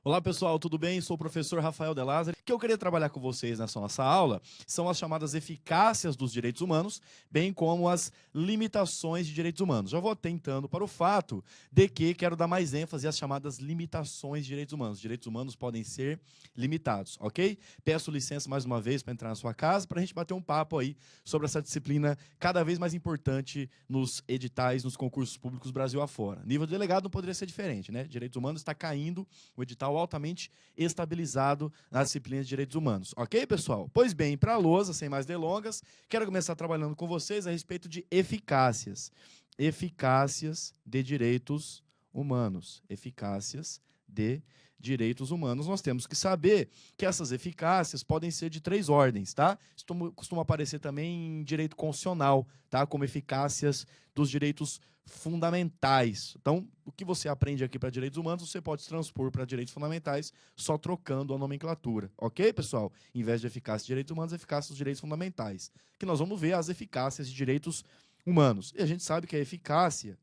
Olá pessoal, tudo bem? Sou o professor Rafael De Lázari. O que eu queria trabalhar com vocês nessa nossa aula são as chamadas eficácias dos direitos humanos, bem como as limitações de direitos humanos. Já vou tentando para o fato de que quero dar mais ênfase às chamadas limitações de direitos humanos. Direitos humanos podem ser limitados, ok? Peço licença mais uma vez para entrar na sua casa para a gente bater um papo aí sobre essa disciplina cada vez mais importante nos editais, nos concursos públicos Brasil afora. Nível de delegado não poderia ser diferente, né? Direitos humanos está caindo, o edital altamente estabilizado na disciplina de direitos humanos. Ok, pessoal? Pois bem, para a lousa, sem mais delongas, quero começar trabalhando com vocês a respeito de eficácias. Eficácias de direitos humanos. Eficácias de direitos humanos. Nós temos que saber que essas eficácias podem ser de 3 ordens, tá? Isso costuma aparecer também em direito constitucional, tá? Como eficácias dos direitos fundamentais. Então, o que você aprende aqui para direitos humanos, você pode transpor para direitos fundamentais só trocando a nomenclatura. Ok, pessoal? Em vez de eficácia de direitos humanos, eficácia dos direitos fundamentais. Que nós vamos ver as eficácias de direitos humanos. E a gente sabe que a eficácia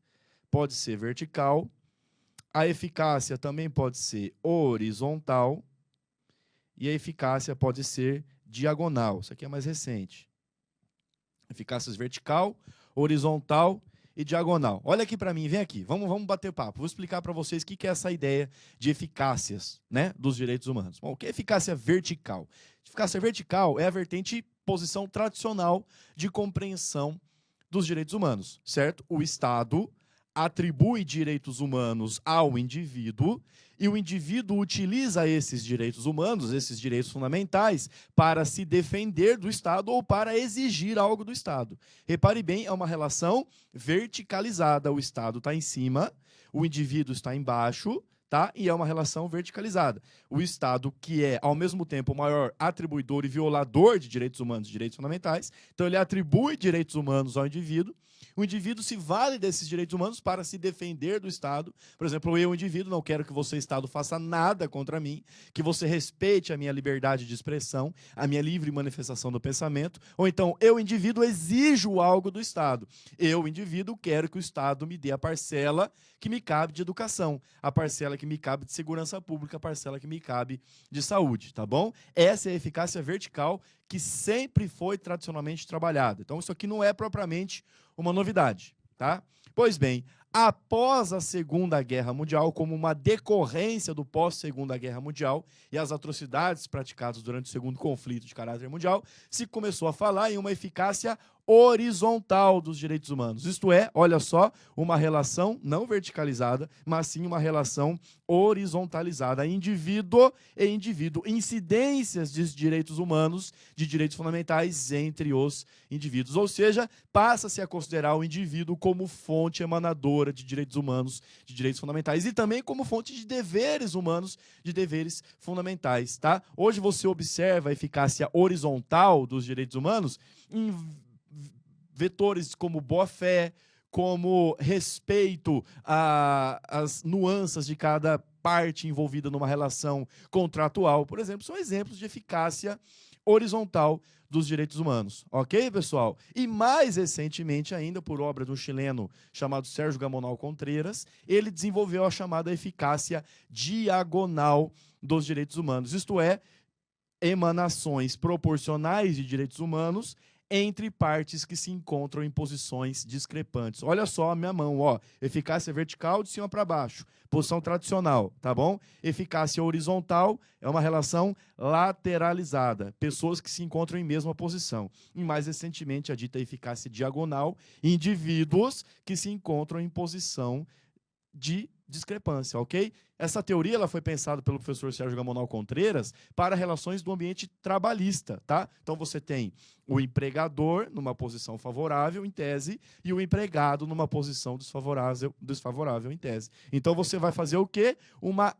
pode ser vertical, a eficácia também pode ser horizontal e a eficácia pode ser diagonal. Isso aqui é mais recente. Eficácias vertical, horizontal e diagonal. Olha aqui para mim, vem aqui. Vamos bater papo. Vou explicar para vocês o que é essa ideia de eficácias, né, dos direitos humanos. Bom, o que é eficácia vertical? Eficácia vertical é a vertente posição tradicional de compreensão dos direitos humanos, certo? O Estado atribui direitos humanos ao indivíduo e o indivíduo utiliza esses direitos humanos, esses direitos fundamentais, para se defender do Estado ou para exigir algo do Estado. Repare bem, é uma relação verticalizada. O Estado está em cima, o indivíduo está embaixo, tá? E é uma relação verticalizada. O Estado, que é, ao mesmo tempo, o maior atribuidor e violador de direitos humanos e direitos fundamentais, então ele atribui direitos humanos ao indivíduo. O indivíduo se vale desses direitos humanos para se defender do Estado. Por exemplo, eu, indivíduo, não quero que você, Estado, faça nada contra mim, que você respeite a minha liberdade de expressão, a minha livre manifestação do pensamento. Ou então, eu, indivíduo, exijo algo do Estado. Eu, indivíduo, quero que o Estado me dê a parcela que me cabe de educação, a parcela que me cabe de segurança pública, a parcela que me cabe de saúde, tá bom? Essa é a eficácia vertical que sempre foi tradicionalmente trabalhada. Então, isso aqui não é propriamente uma novidade, tá? Pois bem, após a Segunda Guerra Mundial, como uma decorrência do pós-Segunda Guerra Mundial e as atrocidades praticadas durante o segundo conflito de caráter mundial, se começou a falar em uma eficácia horizontal dos direitos humanos. Isto é, olha só, uma relação não verticalizada, mas sim uma relação horizontalizada, indivíduo e indivíduo, incidências de direitos humanos, de direitos fundamentais entre os indivíduos. Ou seja, passa-se a considerar o indivíduo como fonte emanadora de direitos humanos, de direitos fundamentais, e também como fonte de deveres humanos, de deveres fundamentais, tá? Hoje você observa a eficácia horizontal dos direitos humanos em vetores como boa-fé, como respeito às nuances de cada parte envolvida numa relação contratual, por exemplo, são exemplos de eficácia horizontal dos direitos humanos. Ok, pessoal? E mais recentemente ainda, por obra de um chileno chamado Sérgio Gamonal Contreras, ele desenvolveu a chamada eficácia diagonal dos direitos humanos, isto é, emanações proporcionais de direitos humanos entre partes que se encontram em posições discrepantes. Olha só a minha mão, ó, eficácia vertical de cima para baixo, posição tradicional, tá bom? Eficácia horizontal é uma relação lateralizada, pessoas que se encontram em mesma posição. E mais recentemente a dita eficácia diagonal, indivíduos que se encontram em posição de discrepância, ok? Essa teoria ela foi pensada pelo professor Sérgio Gamonal Contreras para relações do ambiente trabalhista, tá? Então você tem o empregador numa posição favorável, em tese, e o empregado numa posição desfavorável em tese. Então você vai fazer o quê? Uma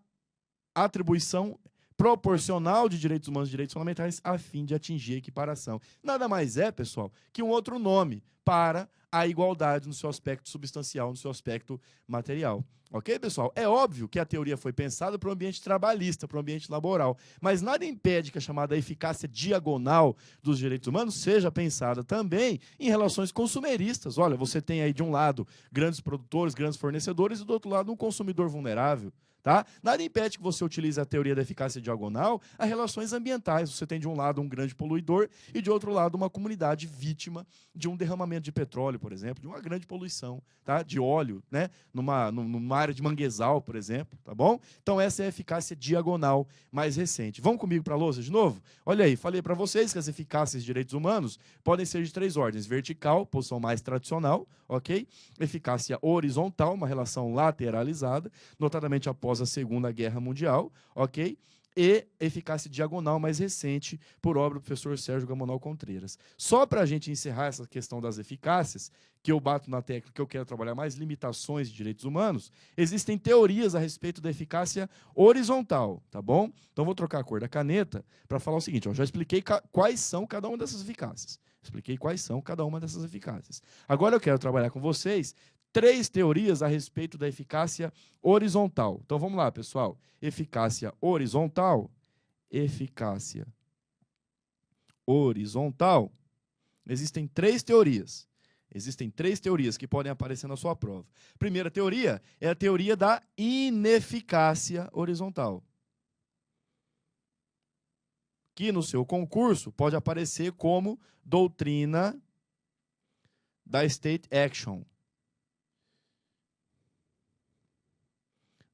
atribuição proporcional de direitos humanos e direitos fundamentais a fim de atingir a equiparação. Nada mais é, pessoal, que um outro nome para a igualdade no seu aspecto substancial, no seu aspecto material. Ok, pessoal? É óbvio que a teoria foi pensada para o ambiente trabalhista, para o ambiente laboral, mas nada impede que a chamada eficácia diagonal dos direitos humanos seja pensada também em relações consumeristas. Olha, você tem aí de um lado grandes produtores, grandes fornecedores e do outro lado um consumidor vulnerável. Tá? Nada impede que você utilize a teoria da eficácia diagonal a relações ambientais. Você tem de um lado um grande poluidor e de outro lado uma comunidade vítima de um derramamento de petróleo, por exemplo, de uma grande poluição, tá? De óleo, né? numa área de manguezal, por exemplo, tá bom? Então essa é a eficácia diagonal mais recente. Vamos comigo para a lousa de novo? Olha aí, falei para vocês que as eficácias de direitos humanos podem ser de 3 ordens: vertical, posição mais tradicional, ok? Eficácia horizontal, uma relação lateralizada, notadamente após a Segunda Guerra Mundial, ok? E eficácia diagonal mais recente, por obra do professor Sérgio Gamonal Contreiras. Só para a gente encerrar essa questão das eficácias, que eu bato na tecla que eu quero trabalhar mais limitações de direitos humanos, existem teorias a respeito da eficácia horizontal, tá bom? Então, vou trocar a cor da caneta para falar o seguinte, ó, já expliquei quais são cada uma dessas eficácias. Expliquei quais são cada uma dessas eficácias. Agora eu quero trabalhar com vocês 3 teorias a respeito da eficácia horizontal. Então, vamos lá, pessoal. Eficácia horizontal. Eficácia horizontal. Existem 3 teorias. Existem 3 teorias que podem aparecer na sua prova. Primeira teoria é a teoria da ineficácia horizontal, que no seu concurso pode aparecer como doutrina da State Action.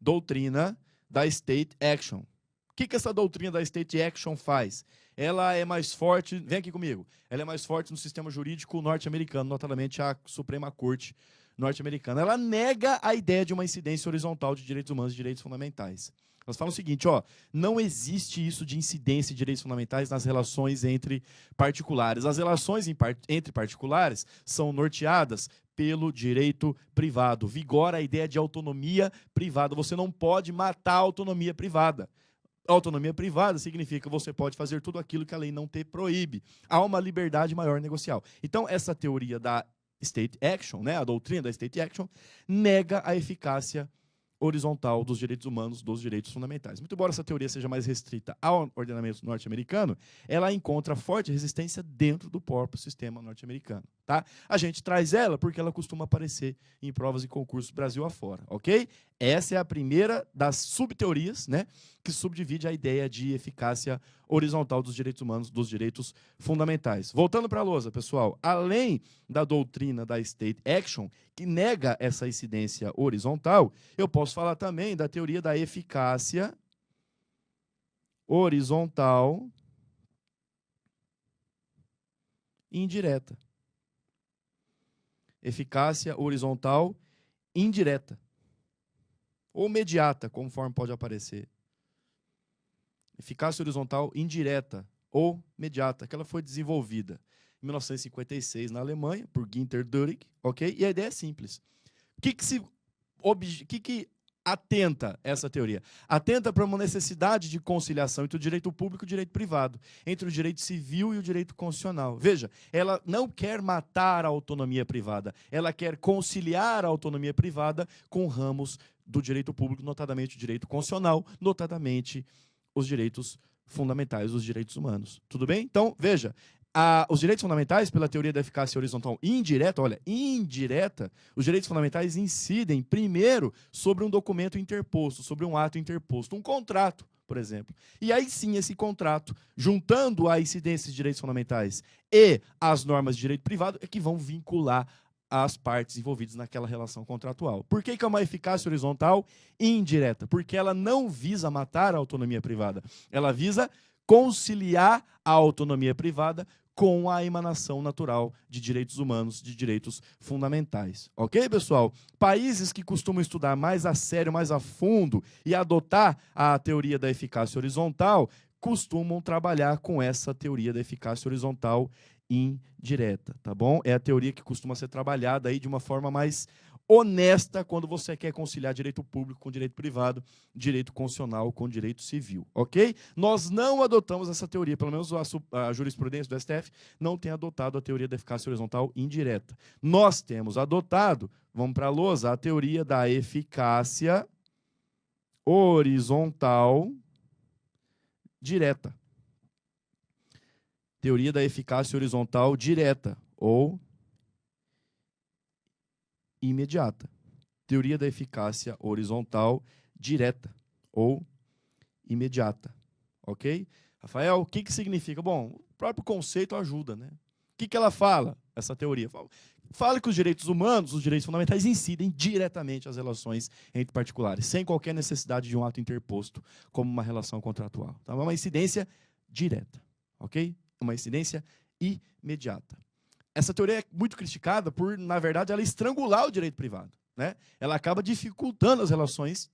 Doutrina da State Action. O que essa doutrina da State Action faz? Ela é mais forte, vem aqui comigo, ela é mais forte no sistema jurídico norte-americano, notadamente a Suprema Corte norte-americana. Ela nega a ideia de uma incidência horizontal de direitos humanos e direitos fundamentais. Elas falam o seguinte, ó, não existe isso de incidência de direitos fundamentais nas relações entre particulares. As relações entre particulares são norteadas pelo direito privado. Vigora a ideia de autonomia privada. Você não pode matar a autonomia privada. Autonomia privada significa que você pode fazer tudo aquilo que a lei não te proíbe. Há uma liberdade maior negocial. Então, essa teoria da State Action, né, a doutrina da State Action, nega a eficácia horizontal dos direitos humanos, dos direitos fundamentais. Muito embora essa teoria seja mais restrita ao ordenamento norte-americano, ela encontra forte resistência dentro do próprio sistema norte-americano. Tá? A gente traz ela porque ela costuma aparecer em provas e concursos Brasil afora, ok? Essa é a primeira das subteorias, né, que subdivide a ideia de eficácia horizontal dos direitos humanos, dos direitos fundamentais. Voltando para a lousa, pessoal, além da doutrina da State Action, que nega essa incidência horizontal, eu posso falar também da teoria da eficácia horizontal indireta. Eficácia horizontal indireta. Ou mediata, conforme pode aparecer. Eficácia horizontal indireta ou mediata, que ela foi desenvolvida em 1956 na Alemanha, por Günther Dürig, ok? E a ideia é simples. O que atenta essa teoria? Atenta para uma necessidade de conciliação entre o direito público e o direito privado, entre o direito civil e o direito constitucional. Veja, ela não quer matar a autonomia privada, ela quer conciliar a autonomia privada com ramos do direito público, notadamente o direito constitucional, notadamente os direitos fundamentais, os direitos humanos. Tudo bem? Então, veja, os direitos fundamentais, pela teoria da eficácia horizontal indireta, olha, indireta, os direitos fundamentais incidem primeiro sobre um documento interposto, sobre um ato interposto, um contrato, por exemplo. E aí sim, esse contrato, juntando a incidência de direitos fundamentais e as normas de direito privado, é que vão vincular as partes envolvidas naquela relação contratual. Por que é uma eficácia horizontal indireta? Porque ela não visa matar a autonomia privada, ela visa conciliar a autonomia privada com a emanação natural de direitos humanos, de direitos fundamentais. Ok, pessoal? Países que costumam estudar mais a sério, mais a fundo e adotar a teoria da eficácia horizontal, costumam trabalhar com essa teoria da eficácia horizontal indireta, tá bom? É a teoria que costuma ser trabalhada aí de uma forma mais honesta quando você quer conciliar direito público com direito privado, direito constitucional com direito civil, ok? Nós não adotamos essa teoria, pelo menos a jurisprudência do STF não tem adotado a teoria da eficácia horizontal indireta. Nós temos adotado, vamos para a lousa, a teoria da eficácia horizontal direta. Teoria da eficácia horizontal direta ou imediata. Teoria da eficácia horizontal direta. ou imediata. Ok? Rafael, o que significa? Bom, o próprio conceito ajuda, né? O que ela fala, essa teoria? Fala que os direitos humanos, os direitos fundamentais, incidem diretamente as relações entre particulares, sem qualquer necessidade de um ato interposto, como uma relação contratual. Então, é uma incidência direta, ok? Uma incidência imediata. Essa teoria é muito criticada por, na verdade, ela estrangular o direito privado, né? Ela acaba dificultando as relações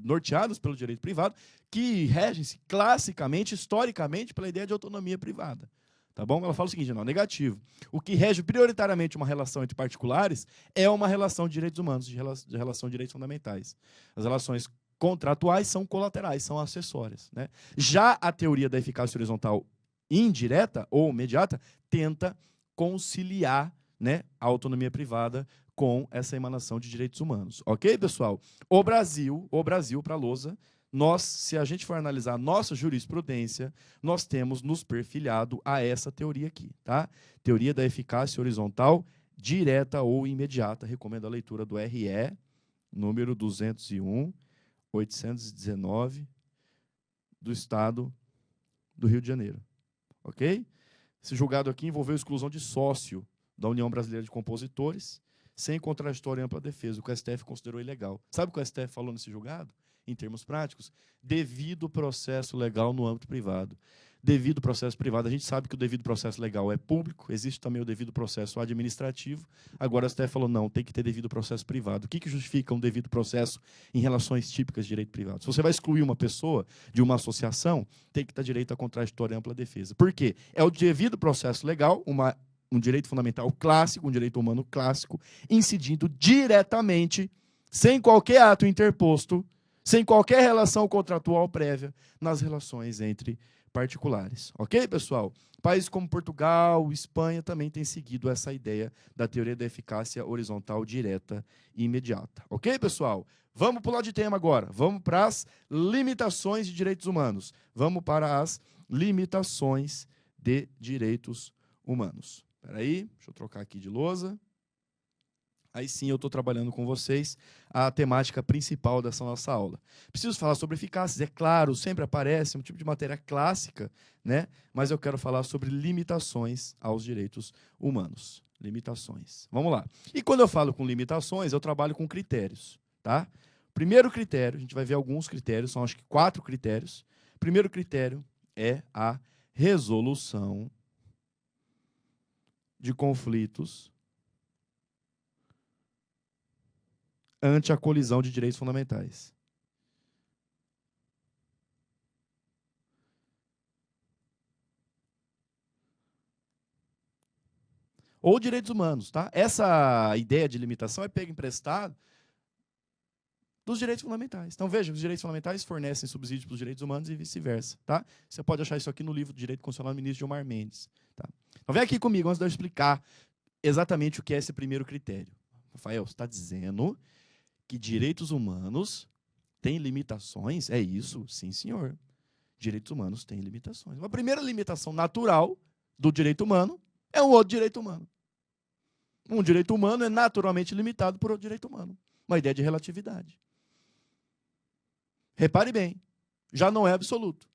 norteadas pelo direito privado, que regem-se classicamente, historicamente, pela ideia de autonomia privada. Tá bom? Ela fala o seguinte, não, negativo. O que rege prioritariamente uma relação entre particulares é uma relação de direitos humanos, de relação de direitos fundamentais. As relações contratuais são colaterais, são acessórias, né? Já a teoria da eficácia horizontal indireta ou imediata tenta conciliar, né, a autonomia privada com essa emanação de direitos humanos. Ok, pessoal? O Brasil para a lousa, se a gente for analisar a nossa jurisprudência, nós temos nos perfilhado a essa teoria aqui, tá? Teoria da eficácia horizontal direta ou imediata. Recomendo a leitura do RE, número 201, 819, do Estado do Rio de Janeiro. Ok? Esse julgado aqui envolveu exclusão de sócio da União Brasileira de Compositores, sem contraditório e ampla defesa, o que o STF considerou ilegal. Sabe o que o STF falou nesse julgado? Em termos práticos, devido processo legal no âmbito privado. Devido processo privado, a gente sabe que o devido processo legal é público, existe também o devido processo administrativo. Agora o STF falou, não, tem que ter devido processo privado. O que justifica um devido processo em relações típicas de direito privado? Se você vai excluir uma pessoa de uma associação, tem que ter direito a contraditório e ampla defesa. Por quê? É o devido processo legal, um direito fundamental clássico, um direito humano clássico, incidindo diretamente, sem qualquer ato interposto, sem qualquer relação contratual prévia, nas relações entre particulares. Ok, pessoal? Países como Portugal, Espanha também têm seguido essa ideia da teoria da eficácia horizontal direta e imediata. Ok, pessoal? Vamos pular de tema agora. Vamos para as limitações de direitos humanos. Vamos para as limitações de direitos humanos. Espera aí, deixa eu trocar aqui de lousa. Aí sim eu estou trabalhando com vocês a temática principal dessa nossa aula. Preciso falar sobre eficácias, é claro, sempre aparece um tipo de matéria clássica, né? Mas eu quero falar sobre limitações aos direitos humanos. Limitações. Vamos lá. E quando eu falo com limitações, eu trabalho com critérios, tá? Primeiro critério, a gente vai ver alguns critérios, são acho que 4 critérios. Primeiro critério é a resolução de conflitos ante a colisão de direitos fundamentais. Ou direitos humanos, tá? Essa ideia de limitação é pega emprestado dos direitos fundamentais. Então, veja, os direitos fundamentais fornecem subsídios para os direitos humanos e vice-versa, tá? Você pode achar isso aqui no livro do Direito Constitucional do ministro Gilmar Mendes, tá? Então, vem aqui comigo antes de eu explicar exatamente o que é esse primeiro critério. Rafael, você está dizendo que direitos humanos têm limitações? É isso? Sim, senhor. Direitos humanos têm limitações. A primeira limitação natural do direito humano é um outro direito humano. Um direito humano é naturalmente limitado por outro direito humano. Uma ideia de relatividade. Repare bem, já não é absoluto.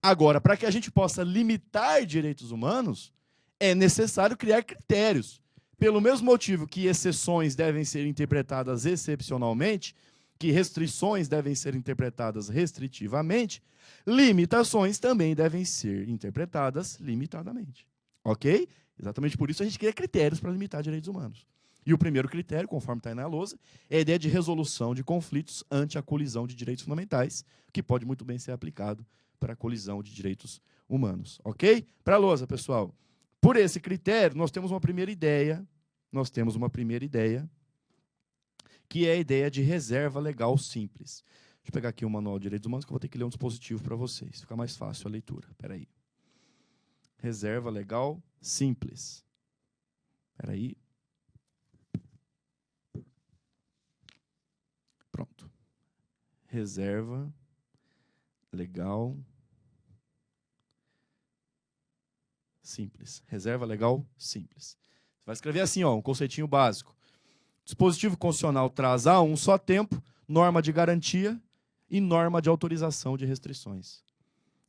Agora, para que a gente possa limitar direitos humanos, é necessário criar critérios. Pelo mesmo motivo que exceções devem ser interpretadas excepcionalmente, que restrições devem ser interpretadas restritivamente, limitações também devem ser interpretadas limitadamente. Ok? Exatamente por isso a gente cria critérios para limitar direitos humanos. E o primeiro critério, conforme está aí na lousa, é a ideia de resolução de conflitos ante a colisão de direitos fundamentais, que pode muito bem ser aplicado para a colisão de direitos humanos. Ok? Para a lousa, pessoal. Por esse critério, nós temos uma primeira ideia, que é a ideia de reserva legal simples. Deixa eu pegar aqui o Manual de Direitos Humanos, que eu vou ter que ler um dispositivo para vocês. Fica mais fácil a leitura. Espera aí. Reserva legal simples. Espera aí. Pronto. Reserva legal simples. Reserva legal simples. Você vai escrever assim, ó, um conceitinho básico. Dispositivo constitucional traz a um só tempo, norma de garantia e norma de autorização de restrições.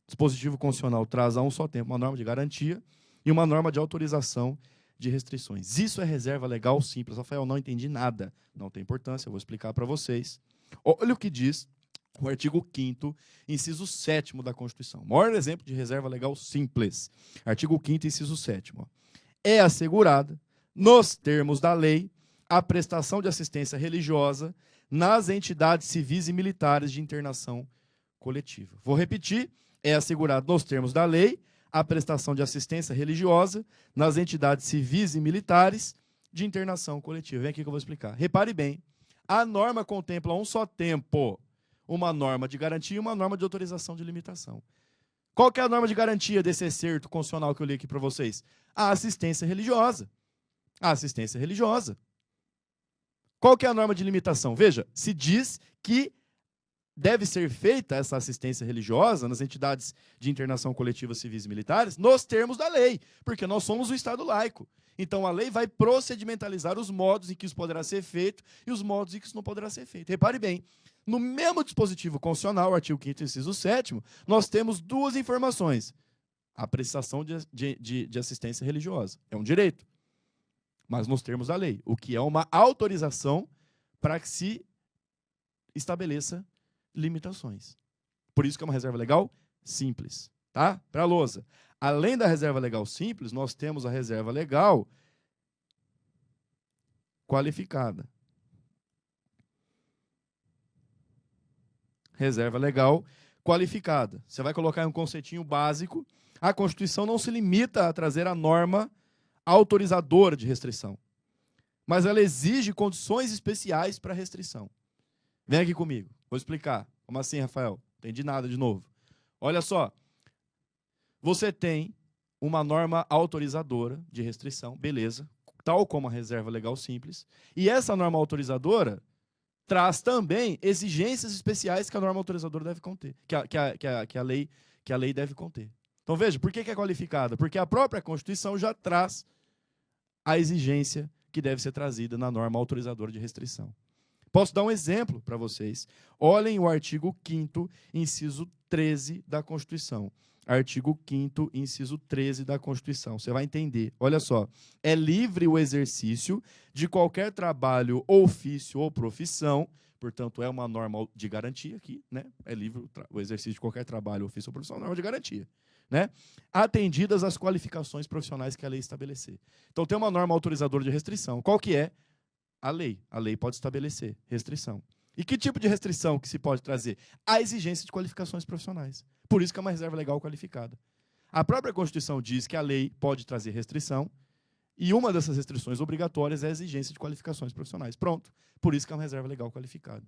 Dispositivo constitucional traz a um só tempo uma norma de garantia e uma norma de autorização de restrições. Isso é reserva legal simples. Rafael, não entendi nada. Não tem importância, eu vou explicar para vocês. Olha o que diz o artigo 5º, inciso 7º da Constituição. Maior exemplo de reserva legal simples. Artigo 5º, inciso 7º. É assegurada, nos termos da lei, a prestação de assistência religiosa nas entidades civis e militares de internação coletiva. Vou repetir. É assegurado, nos termos da lei, a prestação de assistência religiosa nas entidades civis e militares de internação coletiva. Vem aqui que eu vou explicar. Repare bem, a norma contempla a um só tempo uma norma de garantia e uma norma de autorização de limitação. Qual que é a norma de garantia desse excerto constitucional que eu li aqui para vocês? A assistência religiosa. A assistência religiosa. Qual que é a norma de limitação? Veja, se diz que deve ser feita essa assistência religiosa nas entidades de internação coletiva civis e militares nos termos da lei, porque nós somos o Estado laico. Então, a lei vai procedimentalizar os modos em que isso poderá ser feito e os modos em que isso não poderá ser feito. Repare bem, no mesmo dispositivo constitucional, artigo 5º, inciso 7º, nós temos duas informações. A prestação de assistência religiosa é um direito, mas nos termos da lei, o que é uma autorização para que se estabeleça limitações. Por isso que é uma reserva legal simples, tá? Para a lousa. Além da reserva legal simples, nós temos a reserva legal qualificada. Reserva legal qualificada. Você vai colocar um conceitinho básico. A Constituição não se limita a trazer a norma autorizadora de restrição, mas ela exige condições especiais para restrição. Vem aqui comigo. Vou explicar. Como assim, Rafael? Não entendi nada de novo. Olha só. Você tem uma norma autorizadora de restrição, beleza, tal como a reserva legal simples, e essa norma autorizadora traz também exigências especiais que a norma autorizadora deve conter, que a lei deve conter. Então veja, por que é qualificada? Porque a própria Constituição já traz a exigência que deve ser trazida na norma autorizadora de restrição. Posso dar um exemplo para vocês. Olhem o artigo 5º, inciso 13 da Constituição. Artigo 5º, inciso 13 da Constituição. Você vai entender. Olha só. É livre o exercício de qualquer trabalho, ofício ou profissão. Portanto, é uma norma de garantia aqui, né? É livre o exercício de qualquer trabalho, ofício ou profissão, norma de garantia, né? Atendidas as qualificações profissionais que a lei estabelecer. Então, tem uma norma autorizadora de restrição. Qual que é? A lei. A lei pode estabelecer restrição. E que tipo de restrição que se pode trazer? A exigência de qualificações profissionais. Por isso que é uma reserva legal qualificada. A própria Constituição diz que a lei pode trazer restrição, e uma dessas restrições obrigatórias é a exigência de qualificações profissionais. Pronto. Por isso que é uma reserva legal qualificada.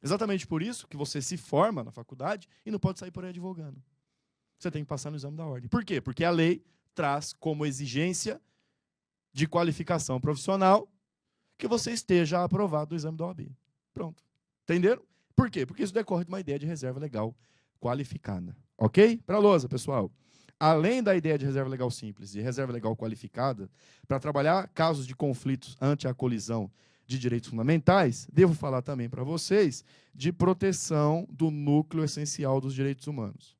Exatamente por isso que você se forma na faculdade e não pode sair por aí advogando. Você tem que passar no exame da ordem. Por quê? Porque a lei traz como exigência de qualificação profissional que você esteja aprovado do exame da OAB. Pronto. Entenderam? Por quê? Porque isso decorre de uma ideia de reserva legal qualificada. Ok? Para a lousa, pessoal. Além da ideia de reserva legal simples e reserva legal qualificada, para trabalhar casos de conflitos ante a colisão de direitos fundamentais, devo falar também para vocês de proteção do núcleo essencial dos direitos humanos.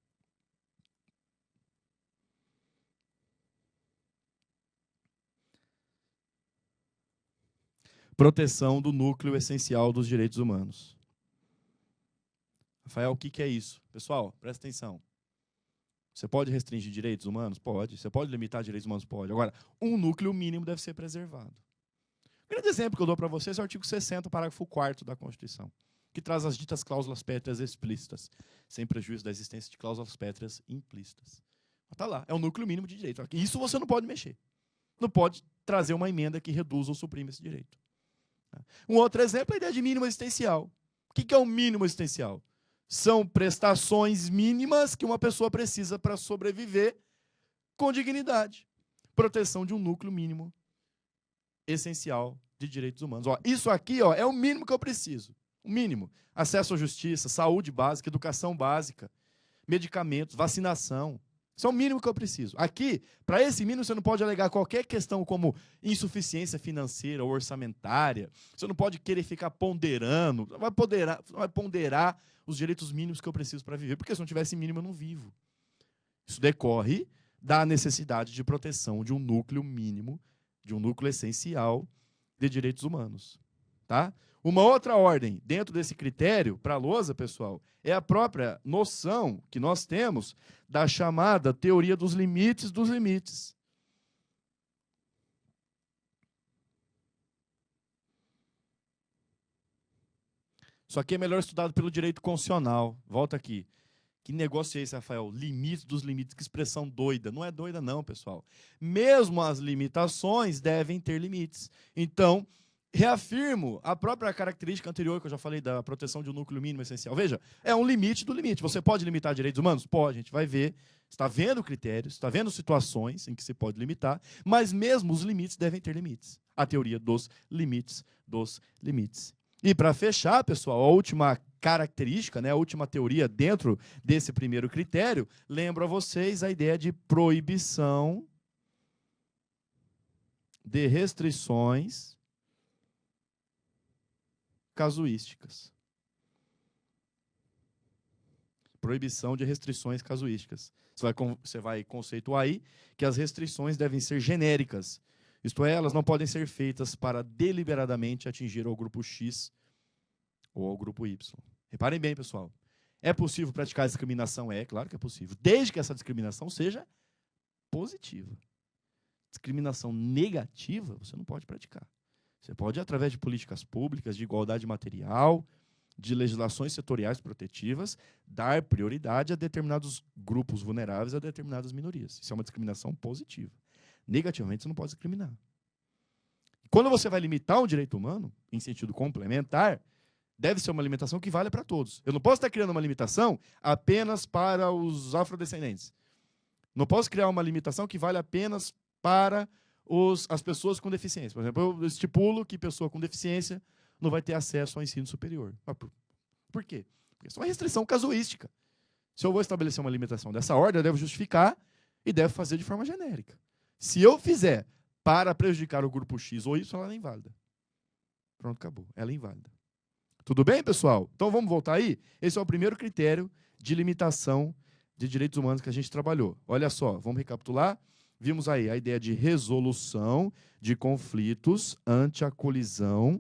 Proteção do núcleo essencial dos direitos humanos. Rafael, o que é isso? Pessoal, presta atenção. Você pode restringir direitos humanos? Pode. Você pode limitar direitos humanos? Pode. Agora, um núcleo mínimo deve ser preservado. O grande exemplo que eu dou para vocês é o artigo 60, parágrafo 4º da Constituição, que traz as ditas cláusulas pétreas explícitas, sem prejuízo da existência de cláusulas pétreas implícitas. Está lá, é o núcleo mínimo de direito. Isso você não pode mexer. Não pode trazer uma emenda que reduza ou suprima esse direito. Um outro exemplo é a ideia de mínimo existencial. O que é o mínimo existencial? São prestações mínimas que uma pessoa precisa para sobreviver com dignidade. Proteção de um núcleo mínimo essencial de direitos humanos. Ó, isso aqui é o mínimo que eu preciso. O mínimo. Acesso à justiça, saúde básica, educação básica, medicamentos, vacinação. Isso é o mínimo que eu preciso. Aqui, para esse mínimo, você não pode alegar qualquer questão como insuficiência financeira ou orçamentária. Você não pode querer ficar ponderando. Não vai ponderar os direitos mínimos que eu preciso para viver, porque se não tivesse mínimo, eu não vivo. Isso decorre da necessidade de proteção de um núcleo mínimo, de um núcleo essencial de direitos humanos. Tá? Uma outra ordem dentro desse critério para a lousa, pessoal, é a própria noção que nós temos da chamada teoria dos limites dos limites. Isso aqui é melhor estudado pelo direito constitucional. Volta aqui. Que negócio é esse, Rafael? Limite dos limites, que expressão doida. Não é doida não, pessoal. Mesmo as limitações devem ter limites. Então, reafirmo a própria característica anterior que eu já falei da proteção de um núcleo mínimo essencial. Veja, é um limite do limite. Você pode limitar direitos humanos? Pode, a gente vai ver. Está vendo critérios, está vendo situações em que se pode limitar, mas mesmo os limites devem ter limites. A teoria dos limites dos limites. E para fechar, pessoal, a última característica, né, a última teoria dentro desse primeiro critério, lembro a vocês a ideia de proibição de restrições casuísticas. Proibição de restrições casuísticas. Você vai conceituar aí que as restrições devem ser genéricas. Isto é, elas não podem ser feitas para deliberadamente atingir ao grupo X ou ao grupo Y. Reparem bem, pessoal. É possível praticar discriminação? É, claro que é possível. Desde que essa discriminação seja positiva. Discriminação negativa, você não pode praticar. Você pode, através de políticas públicas, de igualdade material, de legislações setoriais protetivas, dar prioridade a determinados grupos vulneráveis, a determinadas minorias. Isso é uma discriminação positiva. Negativamente, você não pode discriminar. Quando você vai limitar um direito humano, em sentido complementar, deve ser uma limitação que valha para todos. Eu não posso estar criando uma limitação apenas para os afrodescendentes. Não posso criar uma limitação que vale apenas para as pessoas com deficiência. Por exemplo, eu estipulo que pessoa com deficiência não vai ter acesso ao ensino superior. Por quê? Porque isso é uma restrição casuística. Se eu vou estabelecer uma limitação dessa ordem, eu devo justificar e devo fazer de forma genérica. Se eu fizer para prejudicar o grupo X ou Y, ela é inválida. Pronto, acabou. Ela é inválida. Tudo bem, pessoal? Então vamos voltar aí? Esse é o primeiro critério de limitação de direitos humanos que a gente trabalhou. Olha só, vamos recapitular? Vimos aí a ideia de resolução de conflitos ante a colisão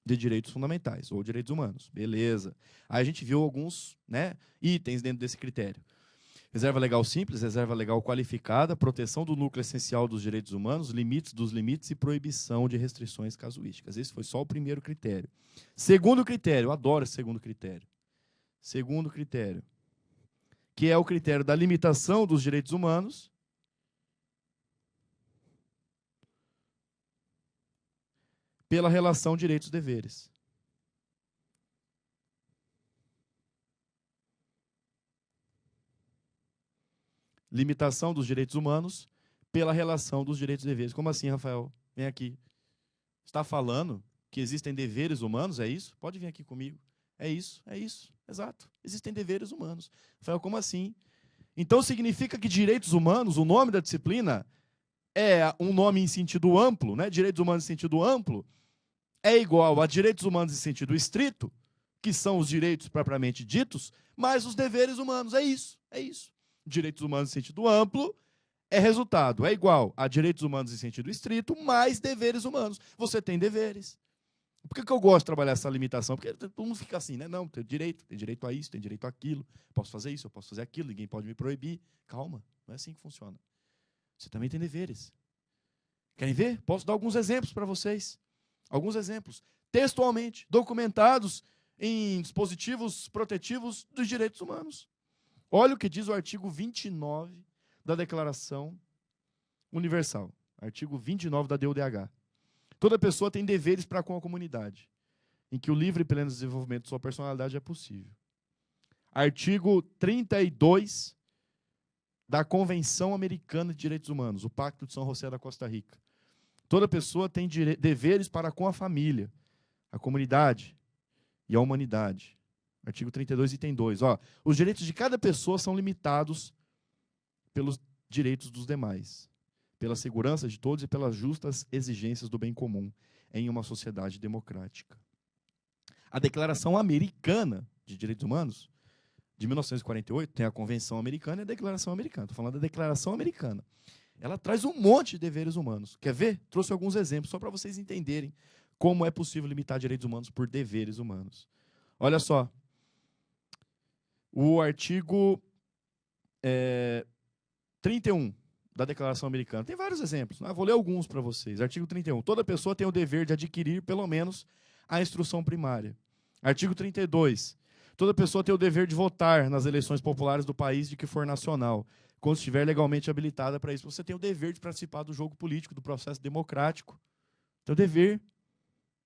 de direitos fundamentais ou direitos humanos. Beleza. Aí a gente viu alguns, né, itens dentro desse critério. Reserva legal simples, reserva legal qualificada, proteção do núcleo essencial dos direitos humanos, limites dos limites e proibição de restrições casuísticas. Esse foi só o primeiro critério. Segundo critério, eu adoro esse segundo critério. Segundo critério, que é o critério da limitação dos direitos humanos pela relação direitos-deveres. Limitação dos direitos humanos pela relação dos direitos e deveres. Como assim, Rafael? Vem aqui. Está falando que existem deveres humanos? É isso? Pode vir aqui comigo. É isso, exato. Existem deveres humanos. Rafael, como assim? Então significa que direitos humanos, o nome da disciplina, é um nome em sentido amplo, né? Direitos humanos em sentido amplo, é igual a direitos humanos em sentido estrito, que são os direitos propriamente ditos, mais os deveres humanos. É isso, é isso. Direitos humanos em sentido amplo é resultado, é igual a direitos humanos em sentido estrito, mais deveres humanos. Você tem deveres. Por que eu gosto de trabalhar essa limitação? Porque todo mundo fica assim, né? Não, tem direito a isso, tem direito àquilo. Posso fazer isso, eu posso fazer aquilo, ninguém pode me proibir. Calma, não é assim que funciona. Você também tem deveres. Querem ver? Posso dar alguns exemplos para vocês. Alguns exemplos. Textualmente, documentados em dispositivos protetivos dos direitos humanos. Olha o que diz o artigo 29 da Declaração Universal. Artigo 29 da DUDH. Toda pessoa tem deveres para com a comunidade, em que o livre e pleno desenvolvimento de sua personalidade é possível. Artigo 32 da Convenção Americana de Direitos Humanos, o Pacto de São José da Costa Rica. Toda pessoa tem deveres para com a família, a comunidade e a humanidade. Artigo 32, item 2. Ó, os direitos de cada pessoa são limitados pelos direitos dos demais, pela segurança de todos e pelas justas exigências do bem comum em uma sociedade democrática. A Declaração Americana de Direitos Humanos, de 1948, tem a Convenção Americana e a Declaração Americana. Estou falando da Declaração Americana. Ela traz um monte de deveres humanos. Quer ver? Trouxe alguns exemplos, só para vocês entenderem como é possível limitar direitos humanos por deveres humanos. Olha só. O artigo 31 da Declaração Americana. Tem vários exemplos. Vou ler alguns para vocês. Artigo 31. Toda pessoa tem o dever de adquirir, pelo menos, a instrução primária. Artigo 32. Toda pessoa tem o dever de votar nas eleições populares do país de que for nacional, quando estiver legalmente habilitada para isso. Você tem o dever de participar do jogo político, do processo democrático. Tem o dever.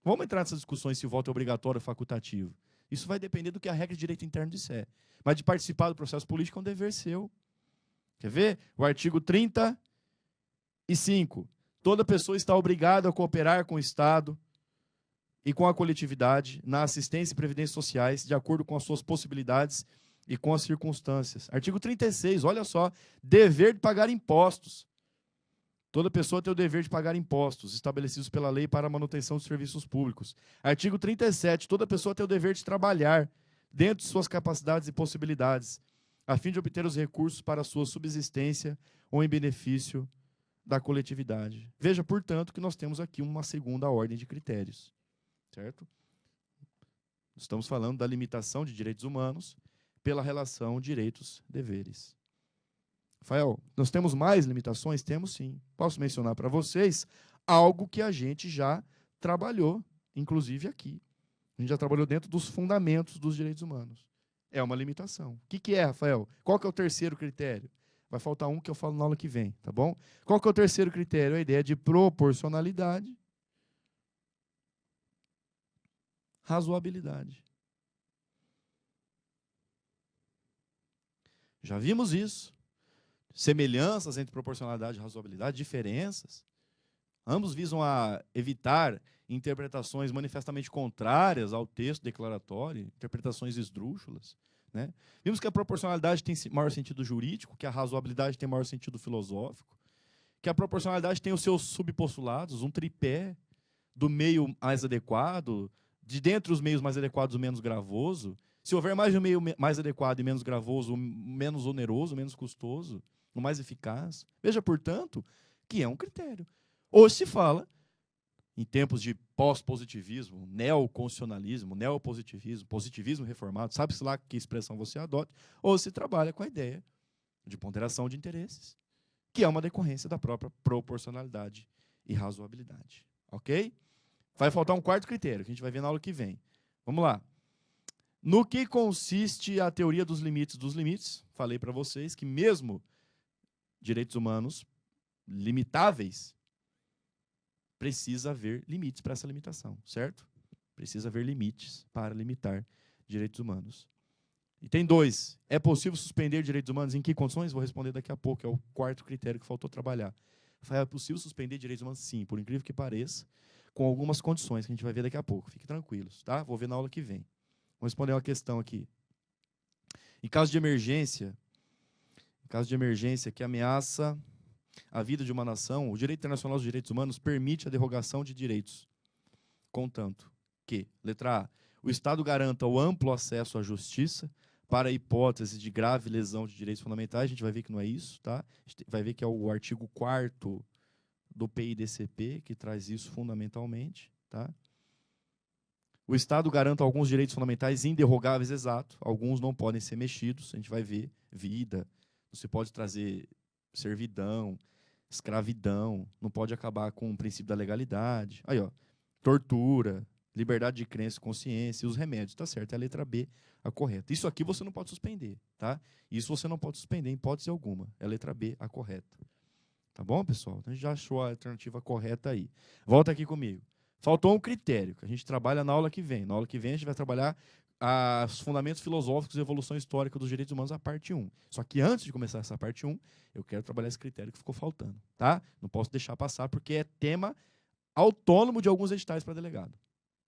Vamos entrar nessas discussões se o voto é obrigatório ou facultativo. Isso vai depender do que a regra de direito interno disser. Mas de participar do processo político é um dever seu. Quer ver? O artigo 35. Toda pessoa está obrigada a cooperar com o Estado e com a coletividade na assistência e previdência sociais, de acordo com as suas possibilidades e com as circunstâncias. Artigo 36, olha só, dever de pagar impostos. Toda pessoa tem o dever de pagar impostos estabelecidos pela lei para a manutenção dos serviços públicos. Artigo 37, toda pessoa tem o dever de trabalhar dentro de suas capacidades e possibilidades, a fim de obter os recursos para a sua subsistência ou em benefício da coletividade. Veja, portanto, que nós temos aqui uma segunda ordem de critérios. Certo? Estamos falando da limitação de direitos humanos pela relação direitos-deveres. Rafael, nós temos mais limitações? Temos sim. Posso mencionar para vocês algo que a gente já trabalhou, inclusive aqui. A gente já trabalhou dentro dos fundamentos dos direitos humanos. É uma limitação. O que é, Rafael? Qual que é o terceiro critério? Vai faltar um que eu falo na aula que vem, tá bom? Qual que é o terceiro critério? A ideia de proporcionalidade, razoabilidade. Já vimos isso. Semelhanças entre proporcionalidade e razoabilidade, diferenças. Ambos visam a evitar interpretações manifestamente contrárias ao texto declaratório, interpretações esdrúxulas. Né? Vimos que a proporcionalidade tem maior sentido jurídico, que a razoabilidade tem maior sentido filosófico, que a proporcionalidade tem os seus subpostulados, um tripé do meio mais adequado, de dentre os meios mais adequados, o menos gravoso. Se houver mais de um meio mais adequado e menos gravoso, o menos oneroso, o menos custoso, o mais eficaz. Veja, portanto, que é um critério. Hoje se fala, em tempos de pós-positivismo, neoconstitucionalismo, neopositivismo, positivismo reformado, sabe-se lá que expressão você adote, ou se trabalha com a ideia de ponderação de interesses, que é uma decorrência da própria proporcionalidade e razoabilidade. Ok? Vai faltar um quarto critério, que a gente vai ver na aula que vem. Vamos lá. No que consiste a teoria dos limites dos limites? Falei para vocês que mesmo direitos humanos limitáveis, precisa haver limites para essa limitação, certo? Precisa haver limites para limitar direitos humanos. E tem dois. É possível suspender direitos humanos em que condições? Vou responder daqui a pouco, é o quarto critério que faltou trabalhar. É possível suspender direitos humanos? Sim, por incrível que pareça, com algumas condições que a gente vai ver daqui a pouco. Fiquem tranquilos, tá? Vou ver na aula que vem. Vou responder uma questão aqui. Em caso de emergência que ameaça a vida de uma nação, o direito internacional dos direitos humanos permite a derrogação de direitos, contanto que, letra A, o Estado garanta o amplo acesso à justiça para a hipótese de grave lesão de direitos fundamentais. A gente vai ver que não é isso, tá? A gente vai ver que é o artigo 4º do PIDCP que traz isso fundamentalmente, tá? O Estado garanta alguns direitos fundamentais inderrogáveis, exato. Alguns não podem ser mexidos. A gente vai ver vida. Não se pode trazer servidão, escravidão. Não pode acabar com o princípio da legalidade. Aí, ó, tortura, liberdade de crença e consciência e os remédios. Tá certo, é a letra B a correta. Isso aqui você não pode suspender, tá? Isso você não pode suspender em hipótese alguma. É a letra B a correta. Tá bom, pessoal? Então a gente já achou a alternativa correta aí. Volta aqui comigo. Faltou um critério, que a gente trabalha na aula que vem. Na aula que vem a gente vai trabalhar os fundamentos filosóficos e evolução histórica dos direitos humanos, a parte 1. Só que antes de começar essa parte 1, eu quero trabalhar esse critério que ficou faltando. Tá? Não posso deixar passar, porque é tema autônomo de alguns editais para delegado.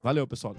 Valeu, pessoal.